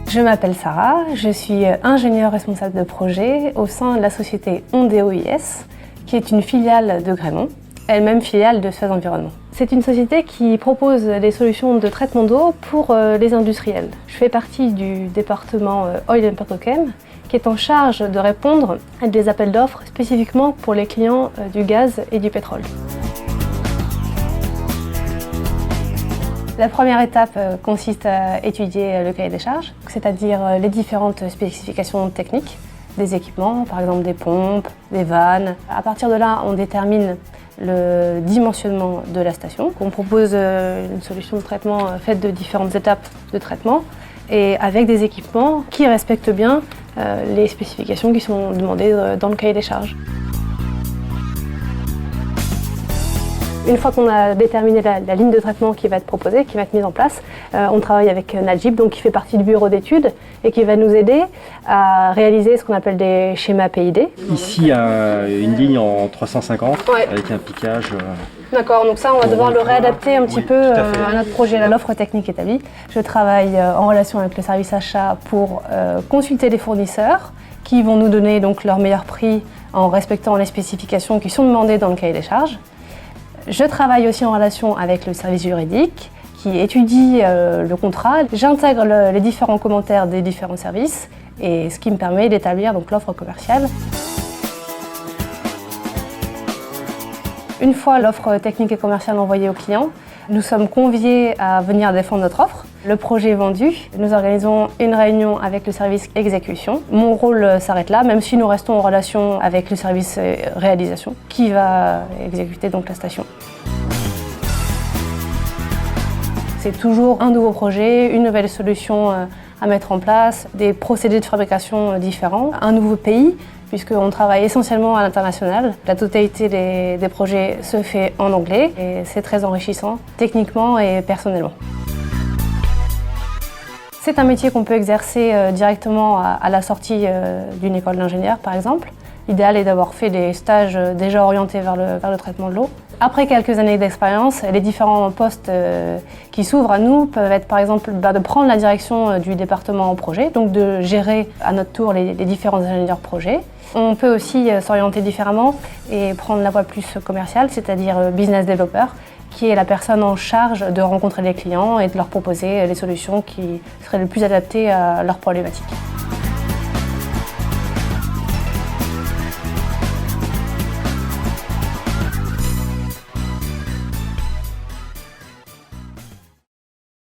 Je m'appelle Sarah, je suis ingénieure responsable de projet au sein de la société Ondeo IS, qui est une filiale de Grémont, elle-même filiale de Suez Environnement. C'est une société qui propose des solutions de traitement d'eau pour les industriels. Je fais partie du département Oil and Petrochem, qui est en charge de répondre à des appels d'offres spécifiquement pour les clients du gaz et du pétrole. La première étape consiste à étudier le cahier des charges, c'est-à-dire les différentes spécifications techniques des équipements, par exemple des pompes, des vannes. À partir de là, on détermine le dimensionnement de la station. On propose une solution de traitement faite de différentes étapes de traitement et avec des équipements qui respectent bien les spécifications qui sont demandées dans le cahier des charges. Une fois qu'on a déterminé la ligne de traitement qui va être proposée, qui va être mise en place, on travaille avec Najib, donc qui fait partie du bureau d'études et qui va nous aider à réaliser ce qu'on appelle des schémas PID. Ici, il y a une ligne en 350 avec un piquage. D'accord, donc ça on va devoir le réadapter un petit peu à notre projet, à l'offre technique établie. Je travaille en relation avec le service achat pour consulter les fournisseurs qui vont nous donner donc leur meilleur prix en respectant les spécifications qui sont demandées dans le cahier des charges. Je travaille aussi en relation avec le service juridique qui étudie le contrat. J'intègre les différents commentaires des différents services et ce qui me permet d'établir donc l'offre commerciale. Une fois l'offre technique et commerciale envoyée au client, nous sommes conviés à venir défendre notre offre. Le projet est vendu, nous organisons une réunion avec le service exécution. Mon rôle s'arrête là, même si nous restons en relation avec le service réalisation qui va exécuter donc la station. C'est toujours un nouveau projet, une nouvelle solution à mettre en place, des procédés de fabrication différents, un nouveau pays, puisqu'on travaille essentiellement à l'international. La totalité des projets se fait en anglais et c'est très enrichissant, techniquement et personnellement. C'est un métier qu'on peut exercer directement à la sortie d'une école d'ingénieur, par exemple. L'idéal est d'avoir fait des stages déjà orientés vers le traitement de l'eau. Après quelques années d'expérience, les différents postes qui s'ouvrent à nous peuvent être par exemple de prendre la direction du département en projet, donc de gérer à notre tour les différents ingénieurs projets. On peut aussi s'orienter différemment et prendre la voie plus commerciale, c'est-à-dire business developer, qui est la personne en charge de rencontrer les clients et de leur proposer les solutions qui seraient le plus adaptées à leurs problématiques.